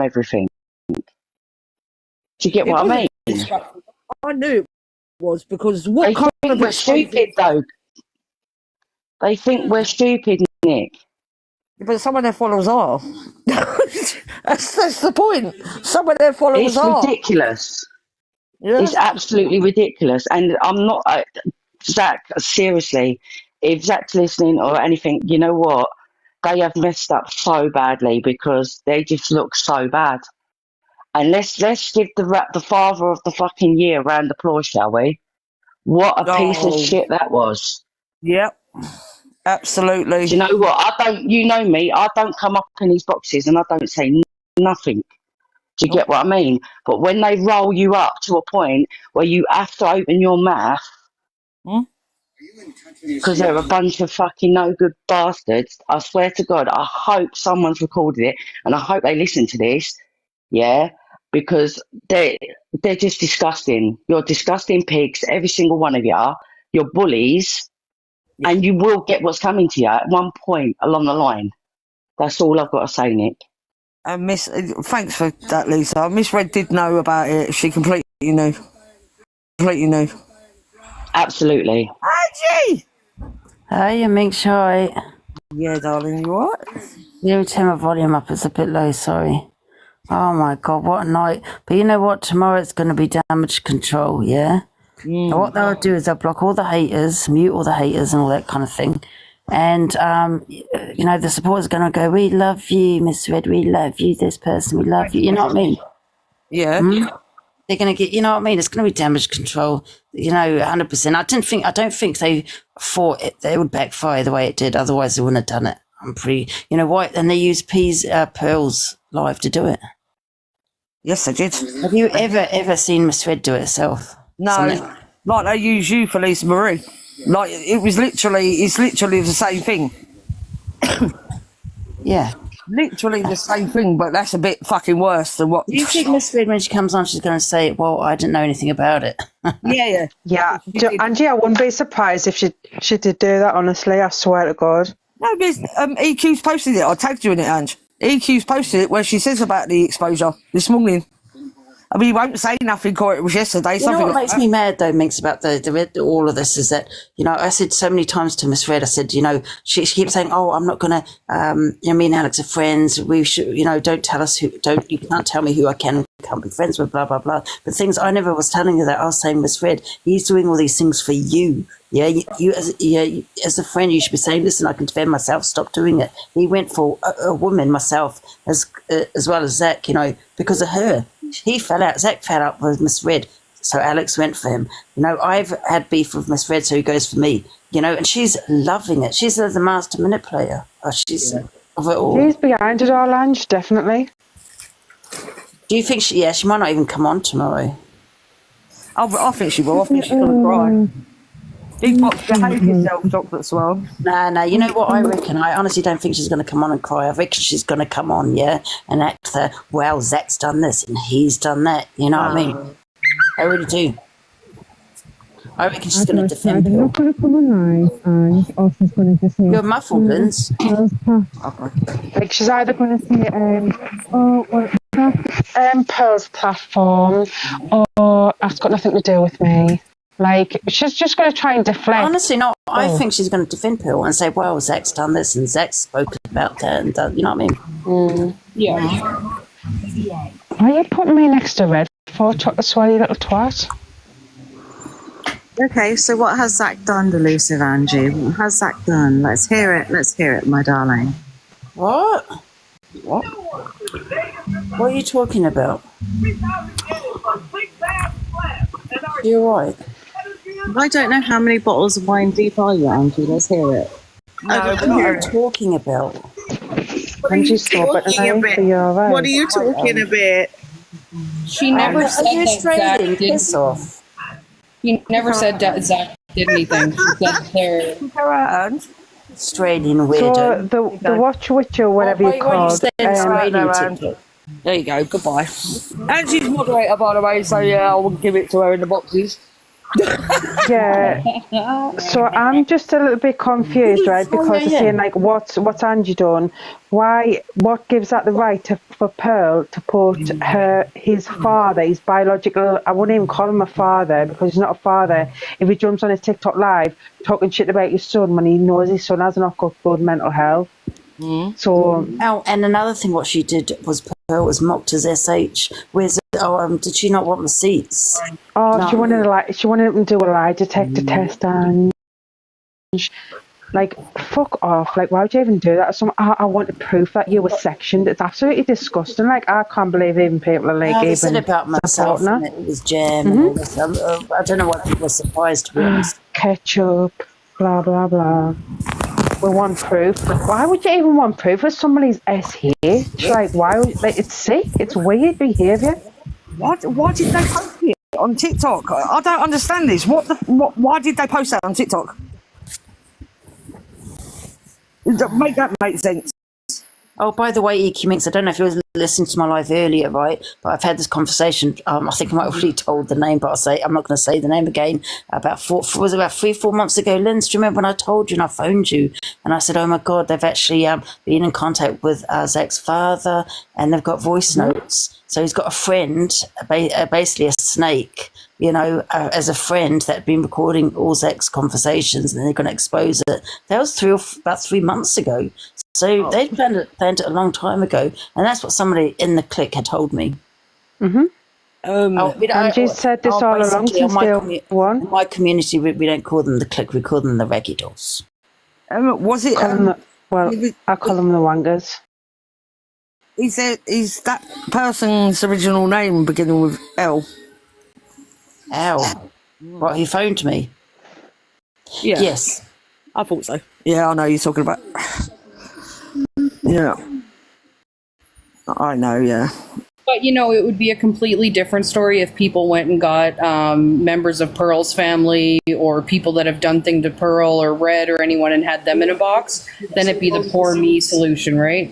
everything. Do you get what I mean? I knew it was because what they think we're stupid, though. They think we're stupid, Nick. But some of their followers are. that's the point. Some of their followers are. It's ridiculous. Yeah. It's absolutely ridiculous. And I'm not... Zac, seriously, if Zac's listening or anything, you know what? They have messed up so badly because they just look so bad. And let's give the father of the fucking year a round of applause, shall we? What a piece of shit that was. Yep, absolutely. Do you know what? You know me, I don't come up in these boxes and I don't say nothing. Do you get what I mean? But when they roll you up to a point where you have to open your mouth, because they're a bunch of fucking no good bastards, I swear to God, I hope someone's recorded it and I hope they listen to this, yeah? Because they're just disgusting. You're disgusting pigs, every single one of you are. You're bullies, and you will get what's coming to you at one point along the line. That's all I've got to say, Nick. Thanks for that, Lisa. Miss Red did know about it. She completely knew. Absolutely. Angie! Hey, Minx, right? Yeah, darling, you alright? You need to turn my volume up, it's a bit low, sorry. Oh my God, what a night. But you know what? Tomorrow it's going to be damage control, yeah? So what they'll do is they'll block all the haters, mute all the haters and all that kind of thing. And, you know, the supporters are going to go, we love you, Miss Red, we love you, this person, we love you. You know what I mean? Yeah. They're going to get, you know what I mean? It's going to be damage control, you know, 100%. I don't think they thought it would backfire the way it did. Otherwise, they wouldn't have done it. I'm pretty, you know what? And they used Pearl's live to do it. Yes, they did. Have you ever seen Miss Red do it herself? No. Something? Like they use you for Lisa Marie. Like it's literally the same thing. Yeah. Literally the same thing, but that's a bit fucking worse than what... Do you think Miss Red, when she comes on, she's going to say, well, I didn't know anything about it? Yeah. Angie, I wouldn't be surprised if she did do that, honestly, I swear to God. No, because EQ's posted it. I tagged you in it, Ange. EQ's posted it where she says about the exposure this morning. I mean, you won't say nothing, or it was yesterday. You know what makes me mad, though, Minx, about the all of this is that, you know, I said so many times to Miss Red, I said, you know, she keeps saying, oh, I'm not going to, you know, me and Alex are friends. We should, you know, don't tell us you can't tell me who I can't be friends with, blah, blah, blah. But things I never was telling you that. I was saying, Miss Red, he's doing all these things for you. Yeah, you as a friend, you should be saying, listen, I can defend myself, stop doing it. He went for a woman, myself, as well as Zac, you know, because of her. He fell out. Zac fell out with Miss Red, so Alex went for him. You know, I've had beef with Miss Red, so he goes for me. You know, and she's loving it. She's the master manipulator. She's of it all. She's behind it all, Ange, definitely. Do you think she might not even come on tomorrow? I think she will. I think she's going to cry. Big box, behave yourself, Chocolate Swan. No, you know what I reckon? I honestly don't think she's going to come on and cry. I reckon she's going to come on, yeah, and act the, well, Zac's done this and he's done that. You know what I mean? I really do. I reckon she's going to defend Pearl. Not going to come on live, and or she's going to just say... You're muffled, Vince. Like, she's either going to say, Pearl's platform, or that's got nothing to do with me. Like, she's just going to try and deflect. Honestly, no. I think she's going to defend Pearl and say, well, Zac's done this and Zac's spoken about that and done, you know what I mean? Yeah. Why are you putting me next to Red for Chocolate Swell, you little twat? Okay, so what has Zac done, Delusive Angie? What has Zac done? Let's hear it, my darling. What? What are you talking about? You're right. I don't know how many bottles of wine deep are you, Angie? Let's hear it. No, what are you talking about? What are you talking about? What are you talking about? She never said that Zac piss off. He never said that Zac did anything. He said they're Australian weirdo. So the Watch Witcher, whatever you call it. There you go, goodbye. And she's moderator, by the way, so yeah, I will give it to her in the boxes. Yeah. So I'm just a little bit confused, right? Because they're saying like, what's Angie done? Why? What gives that the right for Pearl to put his father, his biological? I wouldn't even call him a father because he's not a father. If he jumps on his TikTok live talking shit about your son when he knows his son has not got good mental health. So and another thing, what she did was Pearl was mocked as SH. Where's did she not want receipts? Oh, she wanted him to do a lie detector test, and like, fuck off. Like, why would you even do that? I want proof that you were sectioned. It's absolutely disgusting. Like, I can't believe even people are like, They said even about myself and it was jam and all this. I don't know why people are surprised, to be honest. Ketchup, blah, blah, blah. We want proof. Why would you even want proof of somebody's SH? Like, why would, like, it's sick. It's weird behaviour. Why did they post it on TikTok? I don't understand this. Why did they post that on TikTok? Make that make sense. Oh, by the way, EQ Minx, I don't know if you were listening to my live earlier, right? But I've had this conversation. I think I might have already told the name, but I'm not going to say the name again. About 3-4 months ago, Linz, do you remember when I told you and I phoned you and I said, oh my God, they've actually been in contact with Zac's father and they've got voice notes. So he's got a friend, basically a snake, as a friend that had been recording all Zac's conversations and they're going to expose it. That was about 3 months ago. So they planned it a long time ago, and that's what somebody in the clique had told me. Angie said this all along since day one. In my community, we don't call them the clique, we call them the reggae dolls. Was it? I call them the wangers. Is that person's original name beginning with L? L. What, he phoned me? Yeah. Yes. I thought so. Yeah, I know you're talking about. Yeah. I know, yeah. But, it would be a completely different story if people went and got members of Pearl's family or people that have done things to Pearl or Red or anyone and had them in a box. Then it'd be the poor me solution, right?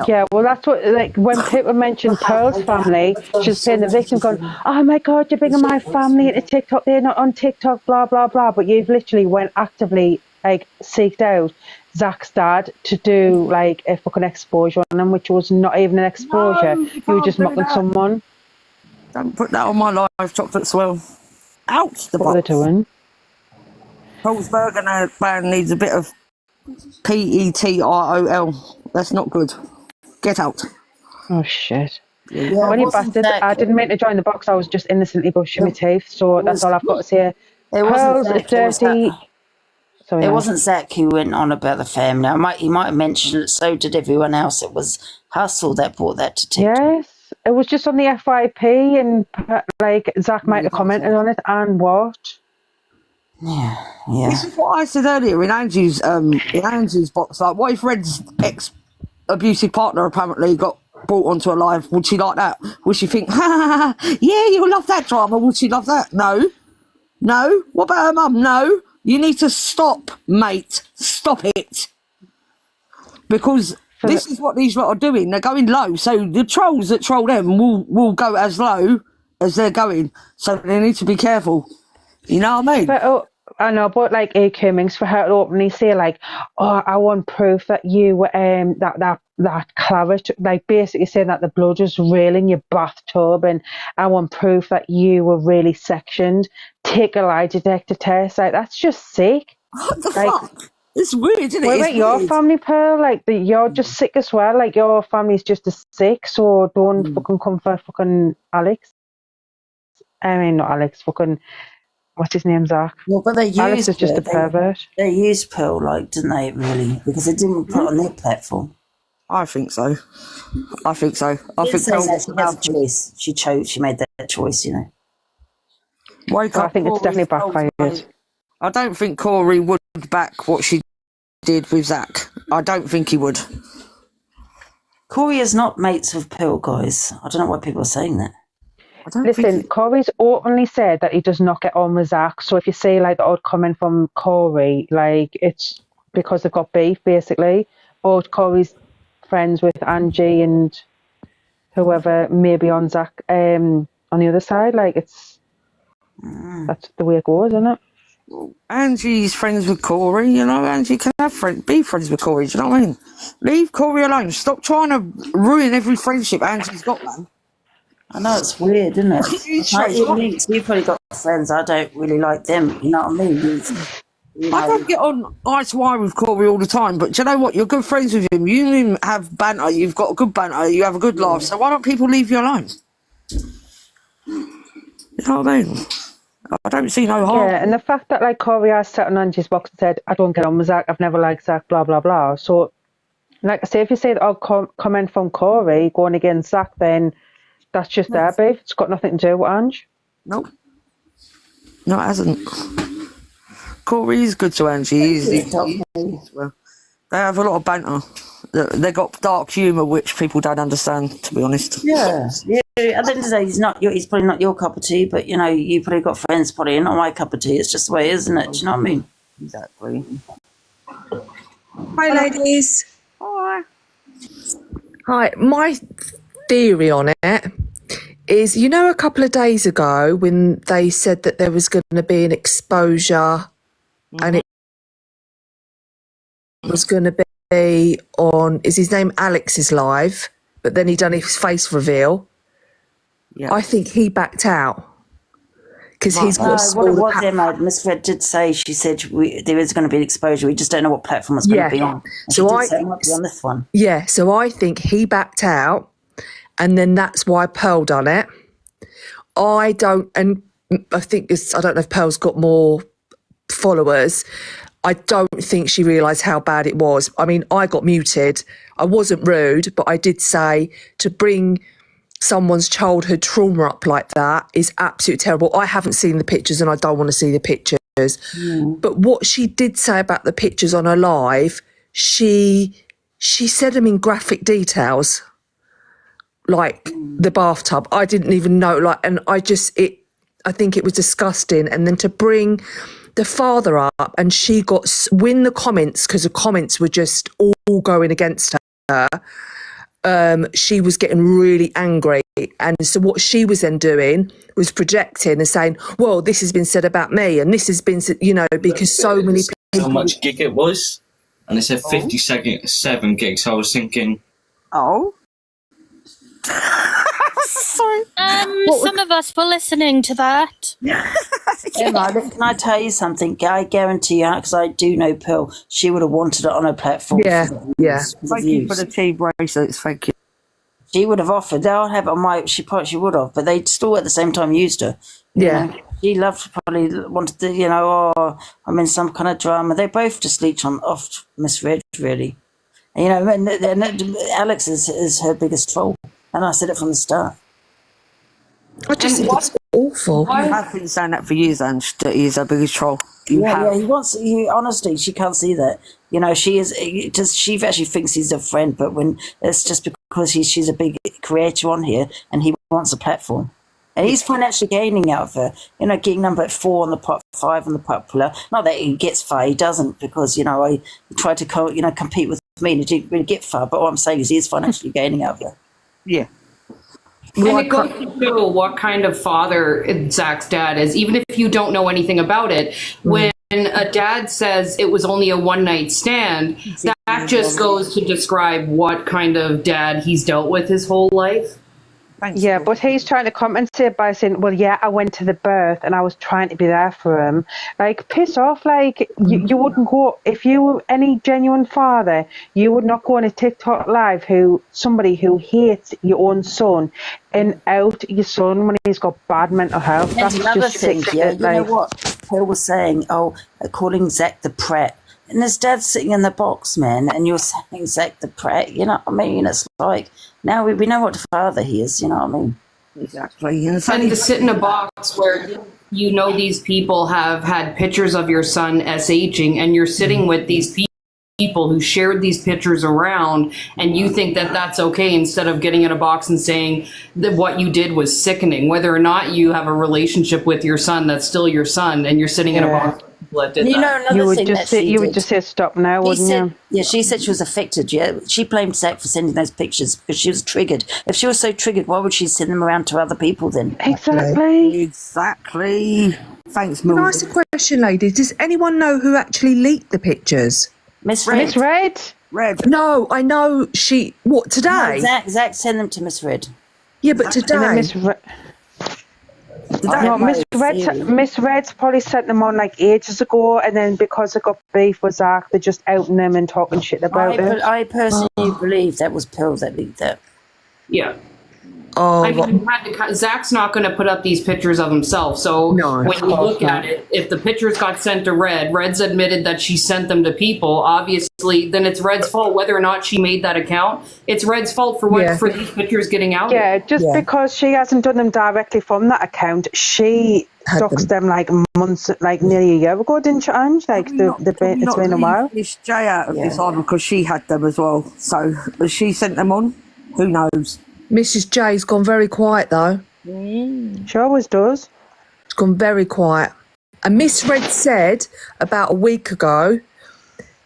Yeah, well, that's what, like, when people mention Pearl's family, she's playing the victim going, oh my God, you're bringing my family into TikTok, they're not on TikTok, blah, blah, blah. But you've literally went actively, like, seeked out Zac's dad to do, like, a fucking exposure on him, which was not even an exposure. You were just mocking someone. Don't put that on my live chocolate swirl. Ouch, the box. What are they doing? Paul's Burger band needs a bit of PETROL. That's not good. Get out. Oh, shit. Yeah, when you bastard, I didn't mean to join the box. I was just innocently brushing my teeth. So that's all I've got to say. Pearl's dirty. It wasn't Zac who went on about the family. He might have mentioned it, so did everyone else. It was Hustle that brought that to TikTok. Yes, it was just on the FYP, and like Zac might have commented on it and what. Yeah. This is what I said earlier in Angie's box. Like, what if Red's ex-abusive partner apparently got brought onto a live? Would she like that? Would she think, ha, yeah, you'll love that drama? Would she love that? No. What about her mum? No. You need to stop, mate. Stop it. Because this is what these lot are doing. They're going low. So the trolls that troll them will go as low as they're going. So they need to be careful. You know what I mean? But, I know, but like EQ Minx, for her to openly say like, oh, I want proof that you were that claret, like basically saying that the blood was real in your bathtub, and I want proof that you were really sectioned. Take a lie detector test. Like, that's just sick. What the fuck? It's weird, isn't it? What about your family, Pearl? Like, you're just sick as well. Like, your family's just as sick, so don't fucking come for fucking Alex. I mean, not Alex, fucking... What's his name, Zac? Well, but Alex is just a pervert. They used Pearl, like, didn't they, really? Because they didn't put it on their platform. I think so. I think Pearl has a choice. She made that choice, I think it's definitely backfired. I don't think Corey would back what she did with Zac. I don't think he would. Corey is not mates with Pearl, guys. I don't know why people are saying that. Listen, Corey's openly said that he does not get on with Zac. So if you see like the odd comment from Corey, like it's because they've got beef, basically. Or Corey's friends with Angie and whoever may be on Zac on the other side. Like, it's That's the way it goes, isn't it? Angie's friends with Corey, you know. Angie can be friends with Corey, do you know what I mean? Leave Corey alone. Stop trying to ruin every friendship Angie's got, man. I know it's weird, isn't it? Like you, Minx, you've probably got friends. I don't really like them. You know what I mean? I don't get on eye to eye with Corey all the time, but do you know what? You're good friends with him. You and him have banter. You've got a good banter. You have a good laugh. So why don't people leave you alone? You know what I mean? I don't see no harm. Yeah, and the fact that like Corey has sat on Angie's box and said, I don't get on with Zac, I've never liked Zac, blah, blah, blah. So, like I say, if you say that I'll comment from Corey going against Zac, then that's just their beef. It's got nothing to do with Ange. Nope. No, it hasn't. Corey's good to Angie. Well, they have a lot of banter. They got dark humour, which people don't understand, to be honest. Yeah. At the end of the day, he's probably not your cup of tea, but you know, you probably got friends, probably not my cup of tea. It's just the way, isn't it? Do you know what I mean? Exactly. Hi, ladies. Hi. My theory on it is, you know, a couple of days ago when they said that there was going to be an exposure and it was going to be on, is his name Alex's live, but then he done his face reveal. Yeah. I think he backed out because he's got what it was there, Miss Fred did say, she said there is going to be an exposure. We just don't know what platform it's going to be on. And so I might be on this one. Yeah, so I think he backed out, and then that's why Pearl done it. I don't know if Pearl's got more followers. I don't think she realised how bad it was. I mean, I got muted. I wasn't rude, but I did say to bring someone's childhood trauma up like that is absolutely terrible. I haven't seen the pictures and I don't want to see the pictures. But what she did say about the pictures on her live, she said them in graphic details, like the bathtub. I didn't even know, and I think it was disgusting. And then to bring the father up, and she got win the comments because the comments were just all going against her. She was getting really angry, and so what she was then doing was projecting and saying, well, this has been said about me and this has been, you know, because so many people... How much gig it was, and it said 57 gigs. I was thinking, Sorry. Some of us were listening to that. Emma, can I tell you something? I guarantee you, because I do know Pearl, she would have wanted it on her platform. Yeah. Thank you for the tea bracelets. Thank you. She would have offered. I'll have it on my. She would have, but they still at the same time used her. You know? She loved, probably wanted to, you know, I'm in some kind of drama. They both just leech off Miss Red, really. And, you know, and Alex is her biggest troll, and I said it from the start. I just think it's awful. I've been saying that for years, and that he's our biggest troll. He wants. Honestly, she can't see that. You know, she actually thinks he's a friend, but when it's just because she's a big creator on here, and he wants a platform, and he's financially gaining out of her. You know, getting number 4 on the pot, 5 on the popular. Not that he gets far, he doesn't, because you know he tried to compete with me, and he didn't really get far. But what I'm saying is, he is financially gaining out of her. Yeah. And it goes to show what kind of father Zac's dad is, even if you don't know anything about it. When a dad says it was only a one-night stand, that just goes to describe what kind of dad he's dealt with his whole life. Yeah, but he's trying to compensate by saying, well, yeah, I went to the birth and I was trying to be there for him. Like, piss off. Like, you wouldn't go, if you were any genuine father, you would not go on a TikTok live somebody who hates your own son and out your son when he's got bad mental health. That's another thing, you know what? Pearl was saying, calling Zac the prat. And his dad's sitting in the box, man, and you're saying Zac the prat, you know what I mean? It's like, now we know what father he is, you know what I mean? Exactly. And to sit in a box where you know these people have had pictures of your son SHing, and you're sitting with these people who shared these pictures around, and you think that that's okay, instead of getting in a box and saying that what you did was sickening. Whether or not you have a relationship with your son, that's still your son, and you're sitting in a box with people that did You that. know, another You would thing just that she you would did. just say stop now, She wouldn't said, you? yeah, she said she was affected. Yeah, she blamed Zac for sending those pictures because she was triggered. If she was so triggered, why would she send them around to other people then? Exactly. Exactly. Thanks, Can I Mildred. ask a question, ladies? Does anyone know who actually leaked the pictures? Miss Red. Miss Red. Red. No, I know she. What, No, today? Zac sent them to Miss Red. Yeah, but And then today. No, Miss Red's probably sent them on like ages ago, and then because they got beef with Zac, they're just outing them and talking shit about it. I personally believe that was Pearl that leaked that. Yeah. Oh, I mean, Zach's not going to put up these pictures of himself. So when you look at it, if the pictures got sent to Red, Red's admitted that she sent them to people. Obviously, then it's Red's fault whether or not she made that account. It's Red's fault for for these pictures getting out. Yeah, just because she hasn't done them directly from that account, she doxed them like months, like nearly a year ago, didn't she, Ange? Like it's been a while. This Jay out of this either because she had them as well. So has she sent them on? Who knows? Mrs. J's gone very quiet though. She always does. It's gone very quiet. And Miss Red said about a week ago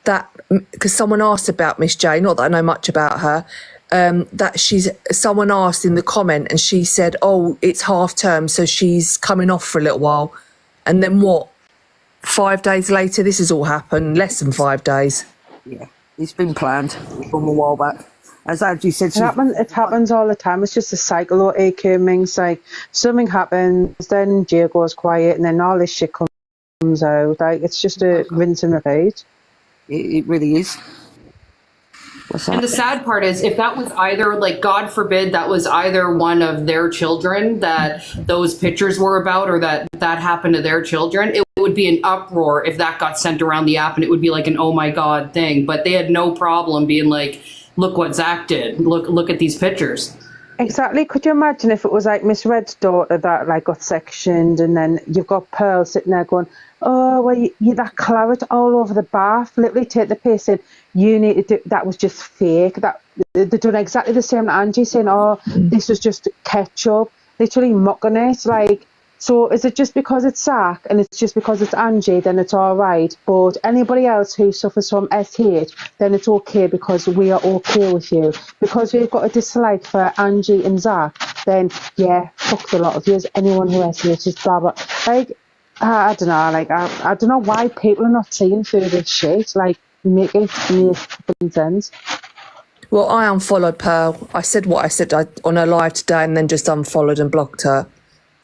that, because someone asked about Miss J, not that I know much about her, that someone asked in the comment and she said, oh, it's half term, so she's coming off for a little while. And then what? 5 days later, this has all happened. Less than 5 days. Yeah, it's been planned from a while back. As Angie said, it happens all the time. It's just a cycle of EQ Minx. Like something happens, then Jay goes quiet, and then all this shit comes out. Like it's just a rinse and repeat. It really is. And the sad part is, if that was either, like, God forbid, that was either one of their children that those pictures were about, or that happened to their children, it would be an uproar if that got sent around the app, and it would be like an oh my God thing. But they had no problem being like, look what Zac did. Look at these pictures. Exactly. Could you imagine if it was like Miss Red's daughter that like got sectioned, and then you've got Pearl sitting there going, oh, well, you that claret all over the bath, literally take the piss in. You need to do, that was just fake. That they're doing exactly the same to Angie, saying, oh, this was just ketchup, literally mocking it. Like, so is it just because it's Zac and it's just because it's Angie, then it's all right? But anybody else who suffers from SH, then it's okay because we are okay with you. Because we've got a dislike for Angie and Zac, then yeah, fuck the lot of you. Anyone who SH is blah blah. Like, I don't know. Like, I don't know why people are not seeing through this shit. Like, make fucking sense. Well, I unfollowed Pearl. I said what I said on her live today, and then just unfollowed and blocked her.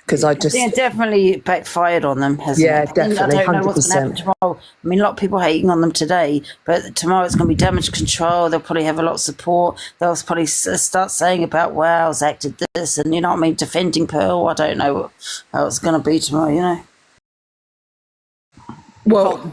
Because I just... Yeah, definitely backfired on them, hasn't it? Definitely, I don't know what's going to happen tomorrow. I mean, a lot of people are hating on them today, but tomorrow it's going to be damage control. They'll probably have a lot of support. They'll probably start saying about, wow, Zac did this, and, you know what I mean, defending Pearl. I don't know how it's going to be tomorrow, you know. Well,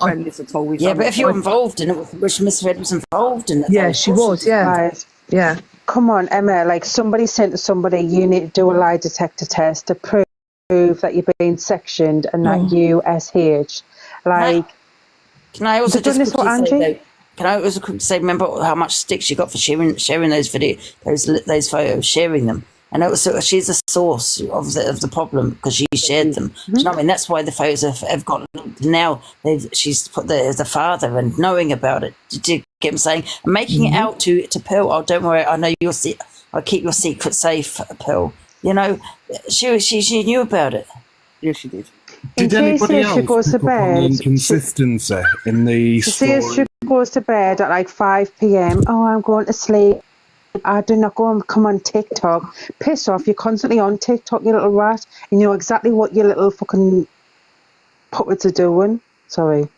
yeah, but if you're involved in it, which Miss Red was involved in it. Yeah, she was, yeah. Yeah. Come on, Emma, like somebody said to somebody, you need to do a lie detector test to prove that you're being sectioned and that you SH. Like, can I also just this for Angie? say, can I also quickly say, remember how much stick she got for sharing those those photos, sharing them? And also, she's a source of the problem because she shared them. Do you know what I mean? That's why the photos have got now. She's put the father and knowing about it. Did you get him saying making it out to Pearl? Oh, don't worry, I know you'll see. I'll keep your secret safe, Pearl. You know, she knew about it. Yes, she did. Did anybody else pick up on the inconsistency in the story? She goes to bed at like 5 p.m. Oh, I'm going to sleep. I do not go and come on TikTok. Piss off, you're constantly on TikTok, you little rat. You know exactly what your little fucking puppets are doing. Sorry.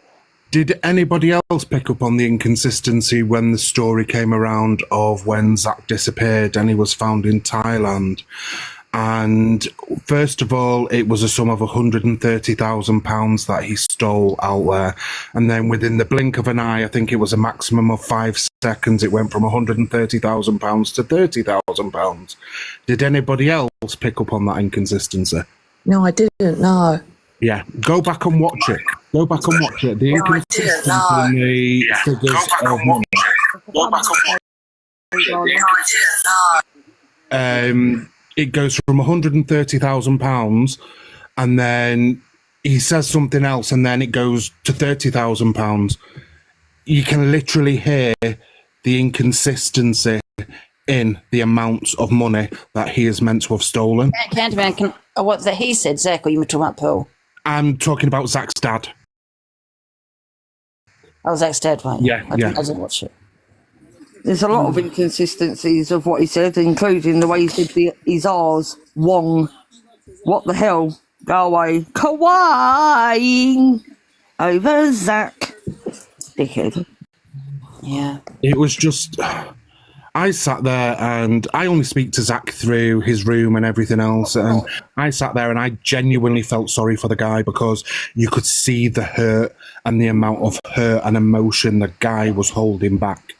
Did anybody else pick up on the inconsistency when the story came around of when Zac disappeared and he was found in Thailand? And first of all, it was a sum of £130,000 that he stole out there. And then within the blink of an eye, I think it was a maximum of 5 seconds, it went from £130,000 to £30,000. Did anybody else pick up on that inconsistency? No, I didn't, no. Yeah, go back and watch it. Go back and watch it. The inconsistency in the figures of money. Go back and watch it. It goes from £130,000 and then he says something else and then it goes to £30,000. You can literally hear the inconsistency in the amounts of money that he is meant to have stolen. Candyman, what that he said, Zac, or you were talking about Pearl? I'm talking about Zac's dad. Oh, Zac's dad, right? Yeah, I didn't watch it. There's a lot of inconsistencies of what he said, including the way he said his R's wrong. What the hell? Go away. Kawaii over Zac. Dickhead. Yeah. It was just... I sat there and I only speak to Zac through his room and everything else. And I sat there and I genuinely felt sorry for the guy because you could see the hurt and the amount of hurt and emotion the guy was holding back.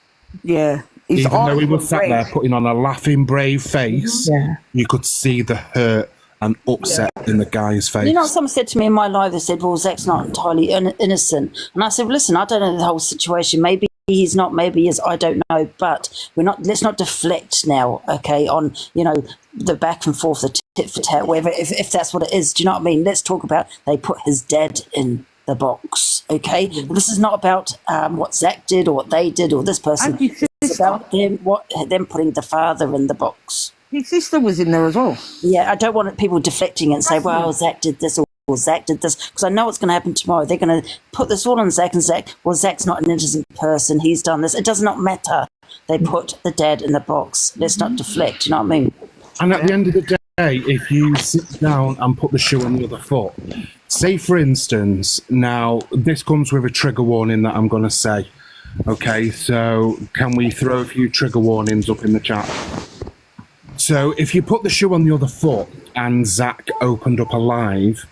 Yeah. Even though he was sat there putting on a laughing, brave face, you could see the hurt and upset in the guy's face. You know, someone said to me in my live, they said, well, Zac's not entirely innocent. And I said, well, listen, I don't know the whole situation. Maybe he's not, maybe he is, I don't know. But let's not deflect now, okay, on, you know, the back and forth, the tit for tat, whatever, if that's what it is. Do you know what I mean? Let's talk about they put his dad in the box, okay? This is not about what Zac did or what they did or this person. It's about them putting the father in the box. His sister was in there as well. Yeah, I don't want people deflecting it and say, well, Zac did this or Zac did this, because I know what's going to happen tomorrow. They're going to put this all on Zac and Zac, well, Zac's not an innocent person. He's done this. It does not matter. They put the dad in the box. Let's not deflect, you know what I mean? And at the end of the day, if you sit down and put the shoe on the other foot, say, for instance, now, this comes with a trigger warning that I'm going to say. Okay, so can we throw a few trigger warnings up in the chat? So if you put the shoe on the other foot and Zac opened up a live,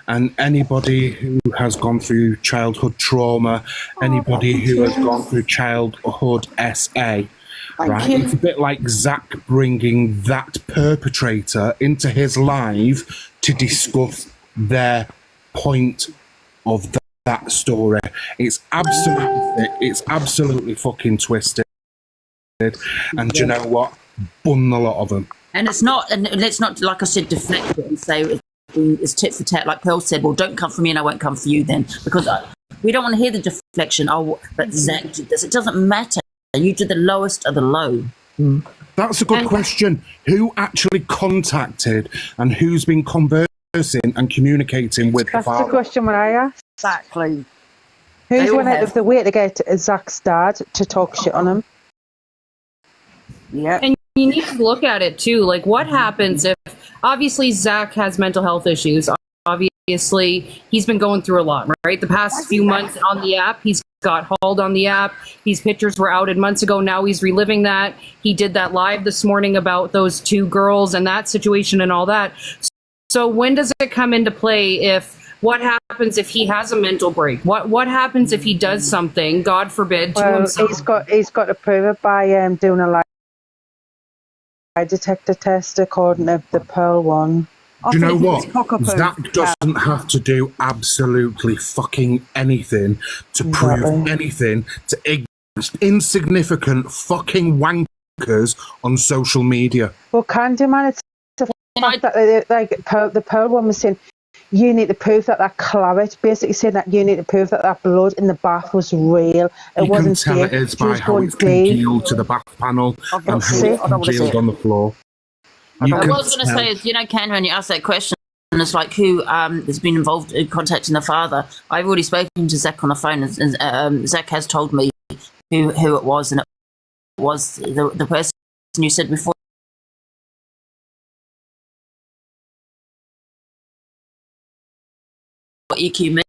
and anybody who has gone through childhood trauma, anybody who has gone through childhood SA, right? It's a bit like Zac bringing that perpetrator into his live to discuss their point of that story. It's absolutely fucking twisted. And do you know what? Bun a lot of them. And it's not, and let's not, like I said, deflect it and say it's tit for tat. Like Pearl said, well, don't come for me and I won't come for you then. Because we don't want to hear the deflection. Oh, but Zac did this. It doesn't matter. You did the lowest of the low. That's a good question. Who actually contacted and who's been conversing and communicating with the father? That's the question when I asked. Exactly. Who's went out of the way to get Zac's dad to talk shit on him? Yeah. And you need to look at it too. Like, what happens if, obviously, Zac has mental health issues. Obviously, he's been going through a lot, right? The past few months on the app, he's got hauled on the app. These pictures were outed months ago. Now he's reliving that. He did that live this morning about those two girls and that situation and all that. So when does it come into play if, what happens if he has a mental break? What happens if he does something, God forbid, to himself? He's got to prove it by doing a lie detector test according to the Pearl one. Do you know what? Zac doesn't have to do absolutely fucking anything to prove anything to insignificant fucking wankers on social media. Well, Candyman, it's the fact that the Pearl one was saying, you need to prove that claret, basically saying that you need to prove that blood in the bath was real. It wasn't fake. You can tell it is by how it's congealed to the bath panel and how it's congealed on the floor. What I was going to say is, you know, Ken, when you asked that question, it's like who has been involved in contacting the father. I've already spoken to Zac on the phone, and Zac has told me who it was, and it was the person you said before. EQ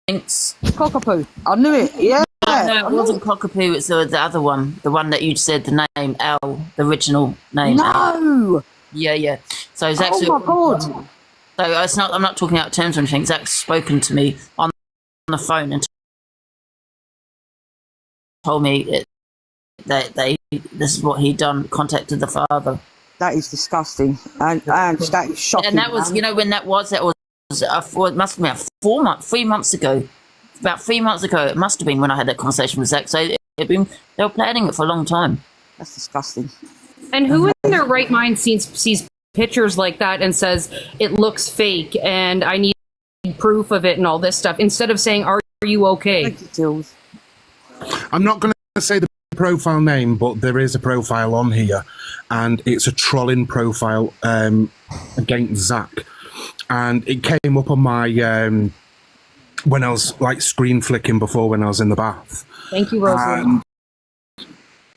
Minx. Cockapoo. I knew it. Yeah. No, it wasn't Cockapoo. It's the other one. The one that you said the name, Al, the original name. No. Al. Yeah. So Zac's. Oh my God. So it's not. I'm not talking out terms or anything. Zac's spoken to me on the phone and told me that this is what he'd done. Contacted the father. That is disgusting, and that is shocking. And that was, you know, when that was. It must have been 3 months ago. About 3 months ago, it must have been when I had that conversation with Zac. So they were planning it for a long time. That's disgusting. And who in their right mind sees pictures like that and says it looks fake and I need proof of it and all this stuff, instead of saying, are you okay? Thank you, Jules. I'm not going to say the profile name, but there is a profile on here, and it's a trolling profile against Zac. And it came up on my when I was like screen flicking before when I was in the bath. Thank you, Rosalind.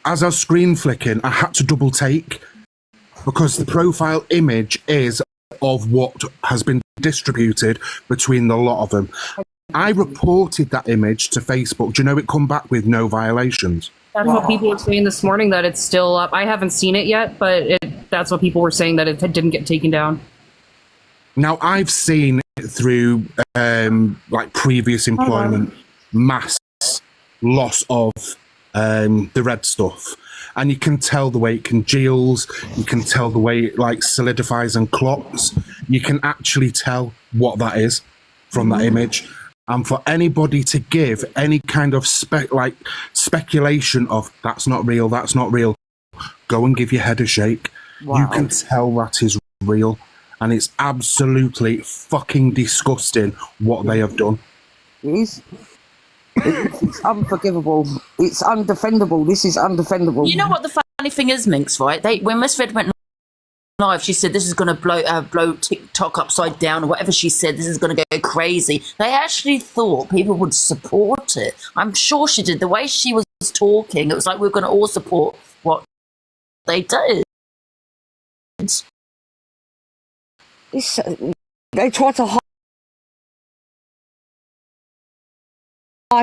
As I was screen flicking, I had to double take because the profile image is of what has been distributed between the lot of them. I reported that image to Facebook. Do you know it come back with no violations? That's what people were saying this morning, that it's still up. I haven't seen it yet, but that's what people were saying, that it didn't get taken down. Now, I've seen it through like previous employment, mass loss of the red stuff. And you can tell the way it congeals, you can tell the way it like solidifies and clots. You can actually tell what that is from that image. And for anybody to give any kind of speculation of that's not real, go and give your head a shake. Wow. You can tell that is real. And it's absolutely fucking disgusting what they have done. It is. It's unforgivable. It's undefendable. This is undefendable. You know what the funny thing is, Minx, right? When Miss Red went live, she said this is going to blow TikTok upside down, or whatever she said. This is going to go crazy. They actually thought people would support it. I'm sure she did. The way she was talking, it was like we're going to all support what they did. They tried to hype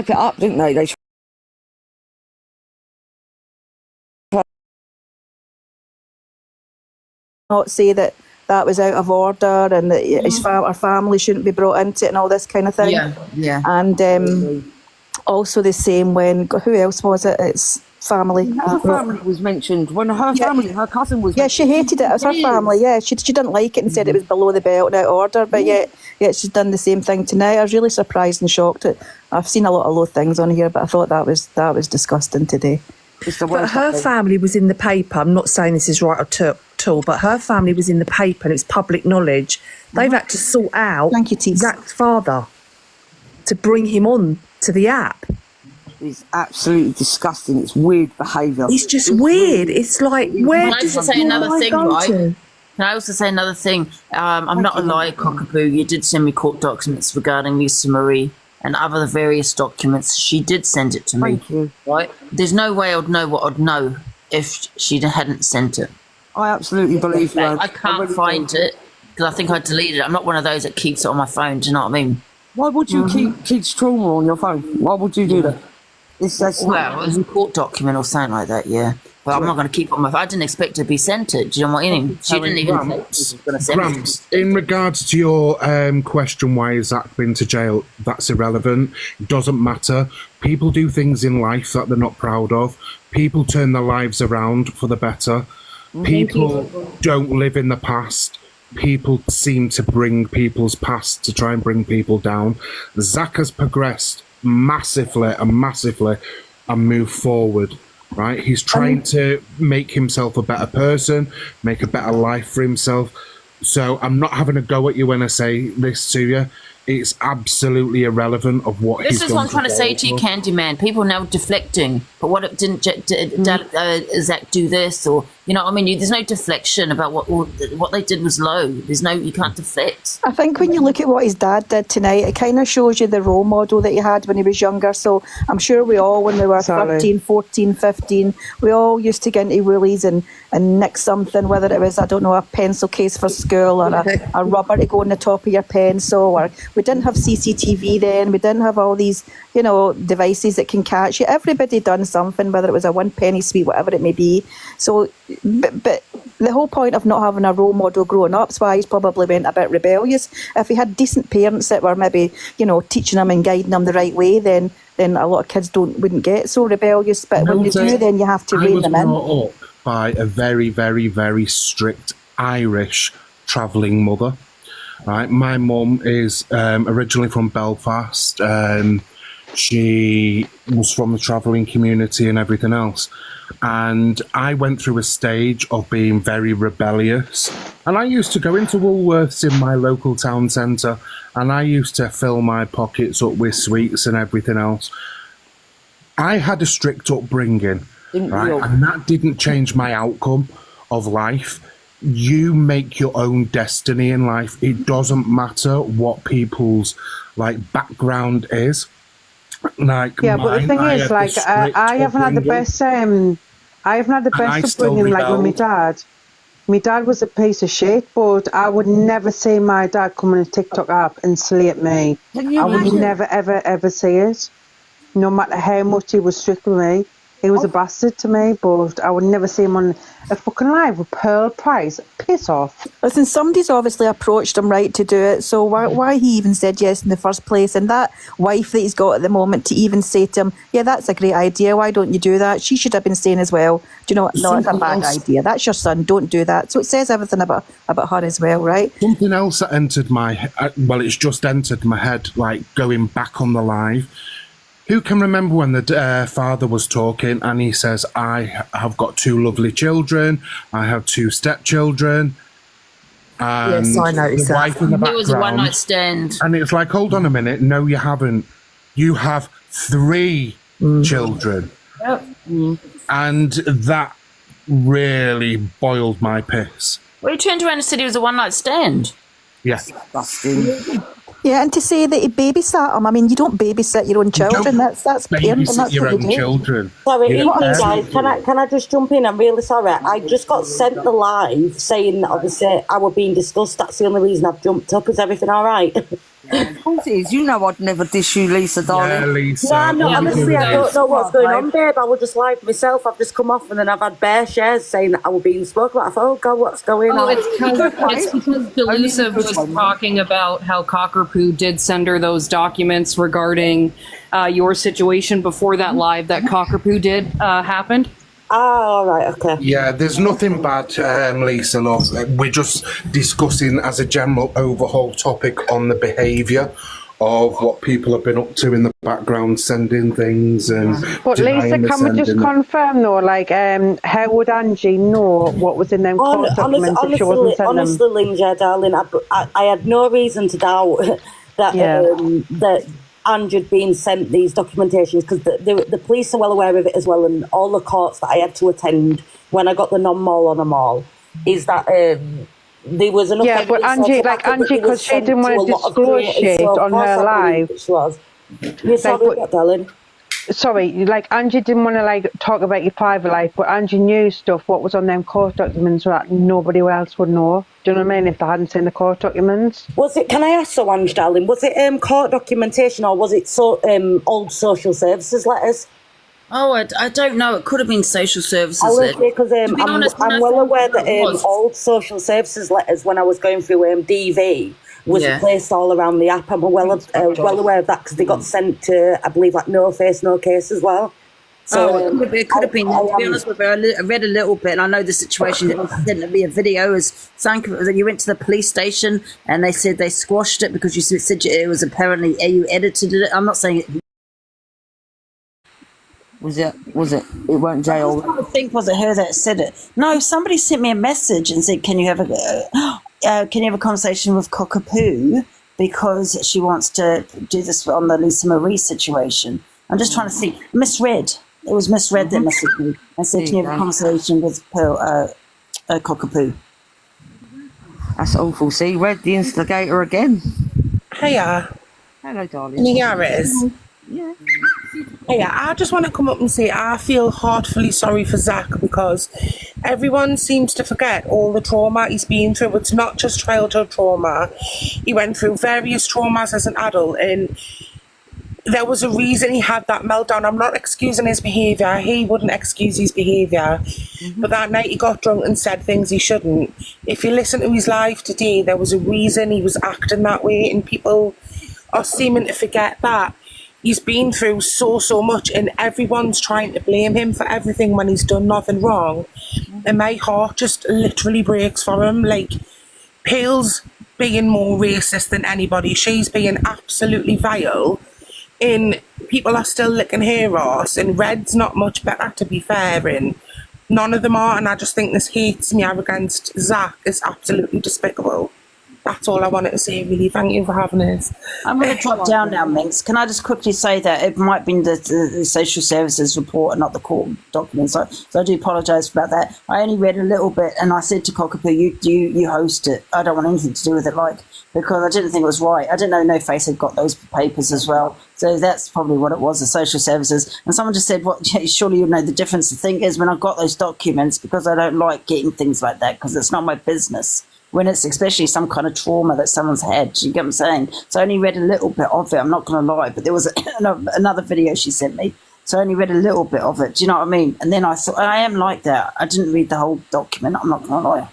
it up, didn't they? Not say that was out of order and that our family shouldn't be brought into it and all this kind of thing. Yeah. And also the same when, who else was it? It's family. Her family was mentioned. When her family, her cousin was mentioned. She hated it. It was her family, she didn't like it and said it was below the belt and out of order, but yet she's done the same thing tonight. I was really surprised and shocked. I've seen a lot of low things on here, but I thought that was disgusting today. But her family was in the paper. I'm not saying this is right at all, but her family was in the paper and it's public knowledge. They've had to sort out Zac's father to bring him on to the app. It's absolutely disgusting. It's weird behaviour. It's just weird. It's like, where Can I also say another thing, right? Can I also say another thing? I'm not a liar, cockapoo. You did send me court documents regarding Lisa Marie and other various documents. She did send it to me. Thank you. Right? There's no way I'd know what I'd know if she hadn't sent it. I absolutely believe you. I can't find it because I think I deleted it. I'm not one of those that keeps it on my phone. Do you know what I mean? Why would you keep kids' trauma on your phone? Why would you do that? Well, it was a court document or something like that, yeah. But I'm not going to keep it on my phone. I didn't expect it to be sent it. Do you know what I mean? She didn't even say she was going to send Gramps, in regards to your question, why has Zac been to jail, that's irrelevant. It doesn't matter. People do things in life that they're not proud of. People turn their lives around for the better. People don't live in the past. People seem to bring people's past to try and bring people down. Zac has progressed massively and move forward, right? He's trying to make himself a better person, make a better life for himself. So I'm not having a go at you when I say this to you. It's absolutely irrelevant of what he's done. This is what I'm trying to say to you, Candyman. People now deflecting. But what didn't Zac do this? Or, you know what I mean? There's no deflection about what they did was low. You can't deflect. I think when you look at what his dad did tonight, it kind of shows you the role model that he had when he was younger. So I'm sure we all, when we were 13, 14, 15, we all used to get into Woolies and nick something, whether it was, I don't know, a pencil case for school or a rubber to go on the top of your pencil. Or we didn't have CCTV then. We didn't have all these, devices that can catch you. Everybody done something, whether it was a 1 penny sweet, whatever it may be. So, but the whole point of not having a role model growing up is why he's probably went a bit rebellious. If he had decent parents that were maybe, teaching him and guiding him the right way, then a lot of kids wouldn't get so rebellious. But when you do, then you have to rein them in. I was brought up by a very, very, very strict Irish travelling mother. Right, my mum is originally from Belfast. She was from the travelling community and everything else. And I went through a stage of being very rebellious. And I used to go into Woolworths in my local town centre, and I used to fill my pockets up with sweets and everything else. I had a strict upbringing, right? And that didn't change my outcome of life. You make your own destiny in life. It doesn't matter what people's background is. But the thing is, I haven't had the best. I haven't had the best upbringing with my dad. My dad was a piece of shit, but I would never see my dad come on a TikTok app and slate me. I would never, ever, ever see it. No matter how much he was strict with me. He was a bastard to me, but I would never see him on a fucking live with Pearl Price. Piss off. Listen, somebody's obviously approached him, right, to do it, so why he even said yes in the first place, and that wife that he's got at the moment to even say to him, yeah, that's a great idea, why don't you do that? She should have been saying as well, do you know what, no, it's a bad idea, that's your son, don't do that. So it says everything about her as well, right? Something else that entered my it's just entered my head, going back on the live. Who can remember when the father was talking and he says, I have got 2 lovely children, I have 2 stepchildren, and yes, I noticed the wife in the background. It was a one-night stand. And it's like, hold on a minute, no, you haven't. You have 3 children. Yep. And that really boiled my piss. Well, he turned around and said he was a one-night stand. Yes. Yeah, and to say that he babysat him, I mean, you don't babysit your own children. That's parenting. That's your what own you do. children. Sorry, guys, can I just jump in? I'm really sorry. I just got sent the live saying that obviously I were being discussed. That's the only reason I've jumped up. Is everything all right? Of course it is. You know I'd never dish you, Lisa, darling. Yeah, Lisa. No, honestly, I don't know what's going on, babe. I was just live myself. I've just come off and then I've had bare shares saying that I was being spoken about. I thought, oh, God, what's going on? It's because Delusive was talking about how Cockapoo did send her those documents regarding your situation before that live that Cockapoo did happened. Oh, all right, okay. Yeah, there's nothing bad, Lisa, love. We're just discussing as a general overhaul topic on the behaviour of what people have been up to in the background, sending things and. But Lisa, can we just confirm though, how would Angie know what was in them court documents if she wasn't sending them? Honestly, Linda, darling, I had no reason to doubt that Angie had been sent these documentations because the police are well aware of it as well, and all the courts that I had to attend when I got the non-mall on them all is that there was enough. Yeah, but Angie, because she didn't want to disclose shit on her live. You're sorry, darling. Sorry, Angie didn't want to talk about your private life, but Angie knew stuff what was on them court documents that nobody else would know. Do you know what I mean? If they hadn't seen the court documents. Was it? Can I ask so, Ange, darling? Was it court documentation or was it old social services letters? Oh, I don't know. It could have been social services. Because I'm well aware that old social services letters when I was going through DV. Was placed all around the app. I'm well aware of that because they got sent to, I believe, No Face, No Case as well. So it could have been. To be honest with you, I read a little bit, and I know the situation. It didn't be a video. As you went to the police station, and they said they squashed it because you said it was apparently you edited it. I'm not saying it. Was it? It weren't jail. I think was it her that said it? No, somebody sent me a message and said, "Can you have a conversation with Cockapoo because she wants to do this on the Lisa Marie situation?" I'm just trying to see. Misread. It was misread that messaged me. I said, "Can you have a conversation with Cockapoo?" That's awful. See, read the instigator again. Hiya. Hello, darling. Yeah, it is. Yeah. Yeah, I just want to come up and say I feel heartfully sorry for Zac because everyone seems to forget all the trauma he's been through. It's not just childhood trauma. He went through various traumas as an adult, and there was a reason he had that meltdown. I'm not excusing his behaviour. He wouldn't excuse his behaviour. But that night he got drunk and said things he shouldn't. If you listen to his live today, there was a reason he was acting that way, and people are seeming to forget that. He's been through so much, and everyone's trying to blame him for everything when he's done nothing wrong. And my heart just literally breaks for him. Pearl's being more racist than anybody. She's being absolutely vile. in people are still licking her arse, and Red's not much better, to be fair, and none of them are, and I just think this hate smear against Zac is absolutely despicable. That's all I wanted to say, really. Thank you for having us. I'm going to drop down now, Minx. Can I just quickly say that it might be the social services report and not the court documents? So I do apologise about that. I only read a little bit, and I said to Cockapoo, you host it. I don't want anything to do with it, because I didn't think it was right. I didn't know No Face had got those papers as well. So that's probably what it was, the social services. And someone just said, surely you know the difference. The thing is, when I got those documents, because I don't like getting things like that, because it's not my business. When it's especially some kind of trauma that someone's had, you get what I'm saying? So I only read a little bit of it, I'm not going to lie, but there was another video she sent me, so I only read a little bit of it, do you know what I mean? And then I thought, I am like that, I didn't read the whole document, I'm not going to lie.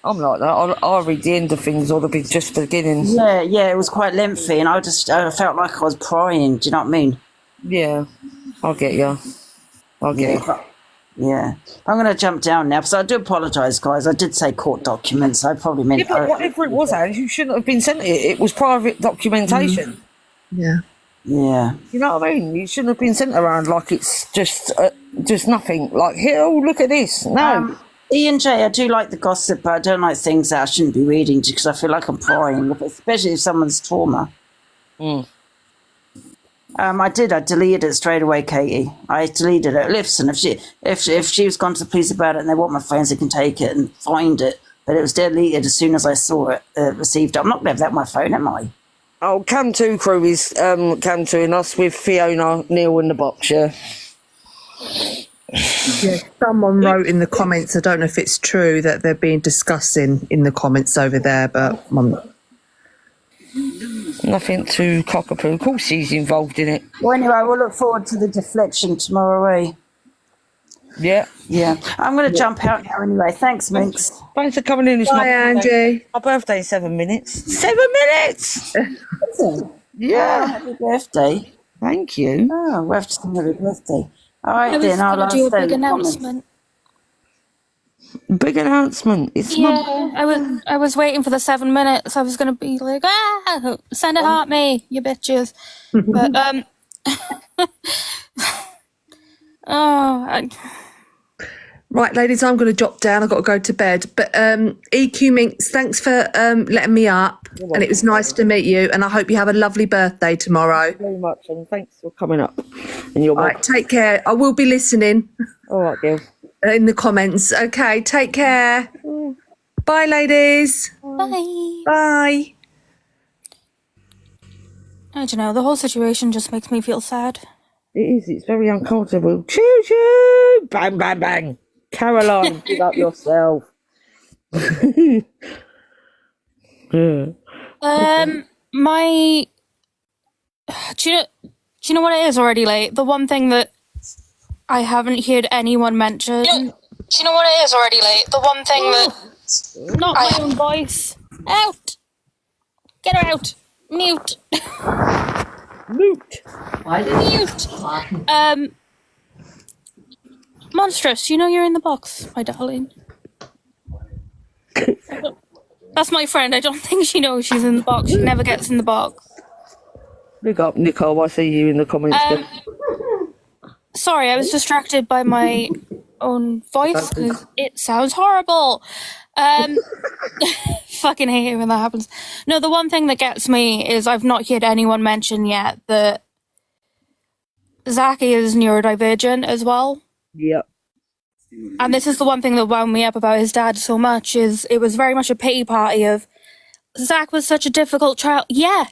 I'm like that. I'll read the end of things or just the beginning. Yeah, it was quite lengthy, and I felt like I was crying, do you know what I mean? Yeah, I'll get you. Yeah, I'm going to jump down now, because I do apologise, guys. I did say court documents. I probably meant... Yeah, but whatever it was, Ange, you shouldn't have been sent it. It was private documentation. Yeah. Yeah. You know what I mean? You shouldn't have been sent around like it's just nothing. Like, here, oh, look at this. No. Ian J, I do like the gossip, but I don't like things that I shouldn't be reading, because I feel like I'm prying, especially if someone's trauma. I deleted it straight away, Katie. I deleted it. Listen, if she was gone to the police about it and they want my phones, they can take it and find it. But it was deleted as soon as I saw it, received it. I'm not going to have that on my phone, am I? Oh, Cam 2 crew is Cam 2 and us with Fiona, Neil in the box, yeah. Yeah, someone wrote in the comments, I don't know if it's true, that they're being discussing in the comments over there, but... Nothing to Cockapoo. Of course he's involved in it. Well, anyway, we'll look forward to the deflection tomorrow, eh? Yeah. I'm going to jump out now anyway. Thanks, Minx. Thanks for coming in. Bye, Angie. My birthday in 7 minutes. 7 minutes! Yeah. Oh, happy birthday. Thank you. Oh, we'll have to sing happy birthday. All right, I was then. going to do a big announcement. Big announcement. I was waiting for the 7 minutes. I was going to be like, send it at me, you bitches. But Right, ladies, I'm going to drop down. I've got to go to bed. But EQ Minx, thanks for letting me up. And it was nice to meet you. And I hope you have a lovely birthday tomorrow. Thank you very much. And thanks for coming up. And you're right, take care. I will be listening. All right, girl. In the comments. Okay, take care. Bye, ladies. Bye. Bye. I don't know, the whole situation just makes me feel sad. It is, it's very uncomfortable. Choo choo! Bang, bang, bang. Caroline, give up yourself. Do you know what it is already late? The one thing that I haven't heard anyone mention. Do you know what it is already late? The one thing that not my own voice. Out. Get her out. Mute. Mute. Mute. Monstrous, you know you're in the box, my darling. That's my friend. I don't think she knows she's in the box. She never gets in the box. Big up, Nicole. I see you in the comments. Sorry, I was distracted by my own voice because it sounds horrible. Fucking hate it when that happens. No, the one thing that gets me is I've not heard anyone mention yet that Zac is neurodivergent as well. Yep. And this is the one thing that wound me up about his dad so much is it was very much a pity party of Zac was such a difficult child. Yeah.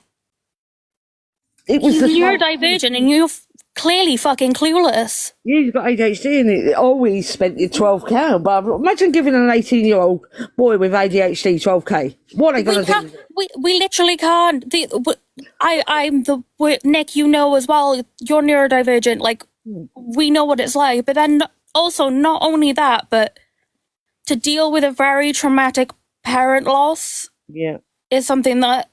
It was he's neurodivergent and you're clearly fucking clueless. Yeah, he's got ADHD and it always spent your 12k. But imagine giving an 18-year-old boy with ADHD 12k. What are they going to do? We literally can't. I'm Nick, you know as well, you're neurodivergent. Like, we know what it's like. But then also, not only that, but to deal with a very traumatic parent loss is something that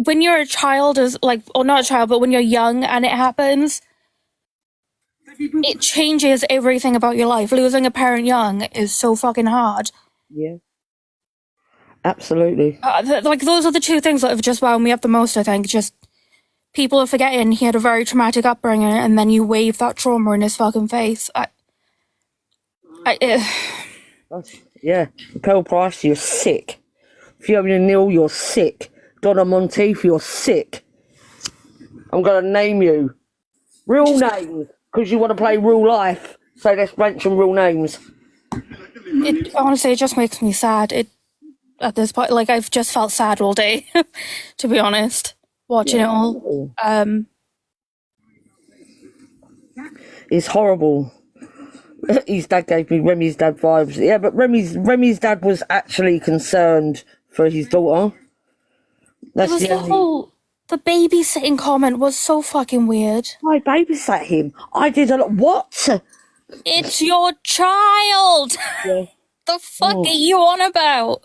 when you're a child is like, or not a child, but when you're young and it happens, it changes everything about your life. Losing a parent young is so fucking hard. Yeah. Absolutely. Like, those are the two things that have just wound me up the most, I think. Just people are forgetting he had a very traumatic upbringing, and then you wave that trauma in his fucking face. Yeah. Pearl Price, you're sick. Fiona Neal, you're sick. Donna Monteith, you're sick. I'm going to name you. Real names, because you want to play real life. So let's mention real names. It honestly, it just makes me sad. At this point, like, I've just felt sad all day, to be honest, watching it all. It's horrible. His dad gave me Remy's dad vibes. Yeah, but Remy's dad was actually concerned for his daughter. That's the babysitting comment was so fucking weird. I babysat him. I did a lot. What? It's your child. Yeah. The fuck are you on about?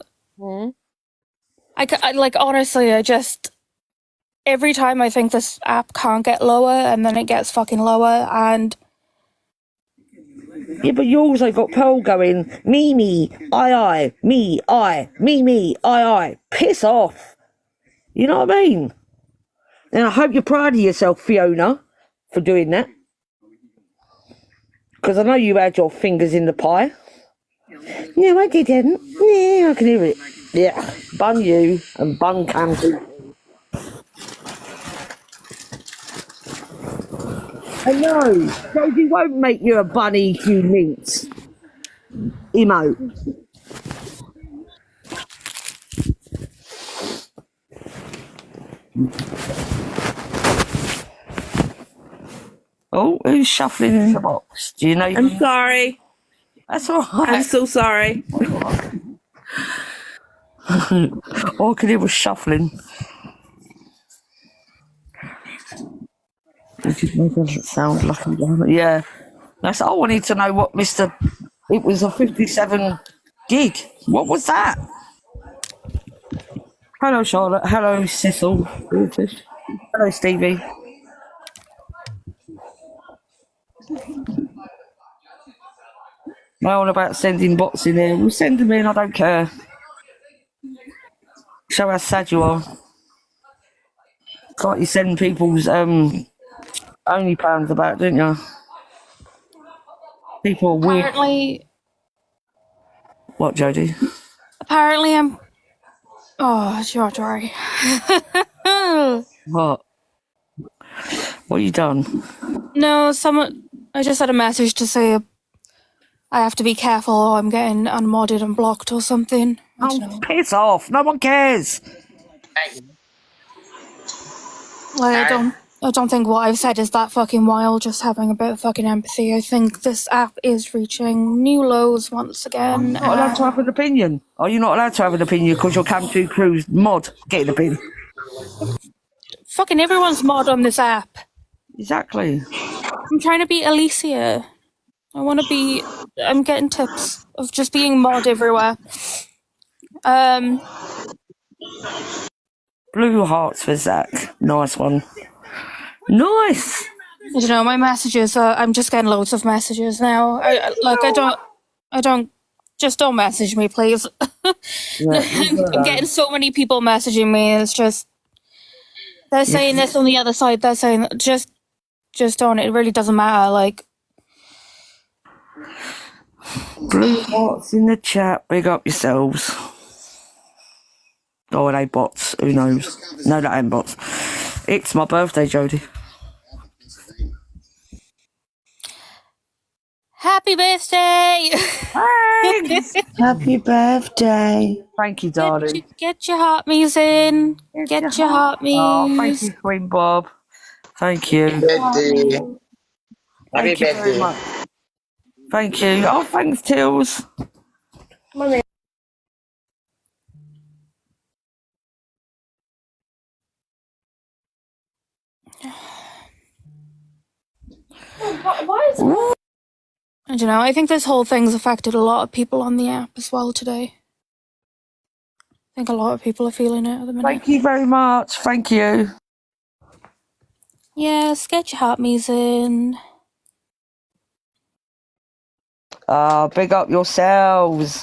I like, honestly, I just, every time I think this app can't get lower, and then it gets fucking lower, and... Yeah, but you also got Pearl going, me, I, me, I. Piss off. You know what I mean? And I hope you're proud of yourself, Fiona, for doing that. Because I know you had your fingers in the pie. No, I didn't. Yeah, I can hear it. Yeah, bun you and bun Camden. I know. Rosie won't make you a bun EQ Minx. Emote. Oh, who's shuffling in the box? Do you know? I'm sorry. That's all right. I'm so sorry. All I could hear was shuffling. It just doesn't sound like a... Yeah. That's, I wanted to know what Mr... It was a 57 gig. What was that? Hello, Charlotte. Hello, Cecil. Hello, Stevie. I'm all about sending bots in there. We'll send them in, I don't care. Show how sad you are. It's like you send people's OnlyFans about, don't you? People are weird. Apparently... What, Jodie? Apparently I'm... Oh, George. What? What you done? No, someone... I just had a message to say I have to be careful or I'm getting unmodded and blocked or something. Oh, piss off. No one cares. Like, I don't think what I've said is that fucking wild, just having a bit of fucking empathy. I think this app is reaching new lows once again. You're not allowed to have an opinion. Are you not allowed to have an opinion because you're Camp 2 Crew's mod? Get an opinion. Fucking everyone's mod on this app. Exactly. I'm trying to be Alicia. I'm getting tips of just being mod everywhere. Blue hearts for Zac. Nice one. Nice. You know, my messages I'm just getting loads of messages now. Don't message me, please. I'm getting so many people messaging me. It's just, they're saying this on the other side. They're saying just don't. It really doesn't matter. Like, blue hearts in the chat. Big up yourselves. Oh, are they bots? Who knows? No, that ain't bots. It's my birthday, Jodie. happy birthday! Thanks. Happy birthday. Thank you, darling. Get your heart me's in. Get your heart me's. Oh, thank you, Queen Bob. Thank you. Birthday. Happy Thank you very birthday. much. Thank you. Oh, thanks, Tills. Money. Why is it? I don't know. I think this whole thing's affected a lot of people on the app as well today. I think a lot of people are feeling it at the minute. Thank you very much. Thank you. Yes, get your heart me's in. Big up yourselves.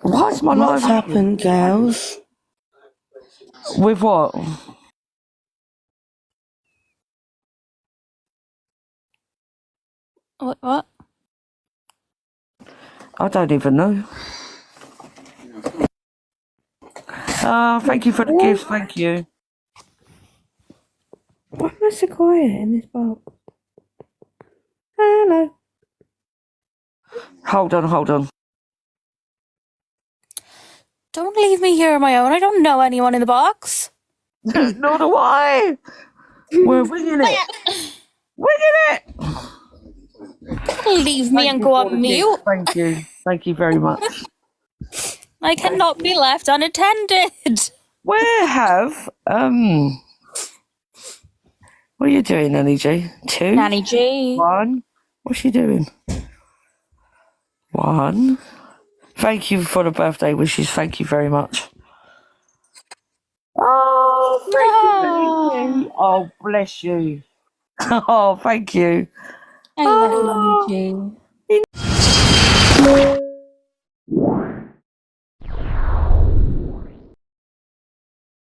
Why's my What's life happened, girls? with what? What? I don't even know. Thank you for the gifts. Thank you. Why am I so quiet in this box? Hello. Hold on. Don't leave me here on my own. I don't know anyone in the box. Nor do I. We're winging it. Leave me and go on mute. Thank you. Thank you very much. I cannot be left unattended. Where have what are you doing, Nanny G? 2? Nanny G. 1. What's she doing? 1. Thank you for the birthday wishes. Thank you very much. Oh, thank you. Oh, bless you. Oh, thank you. I love you, Nanny G.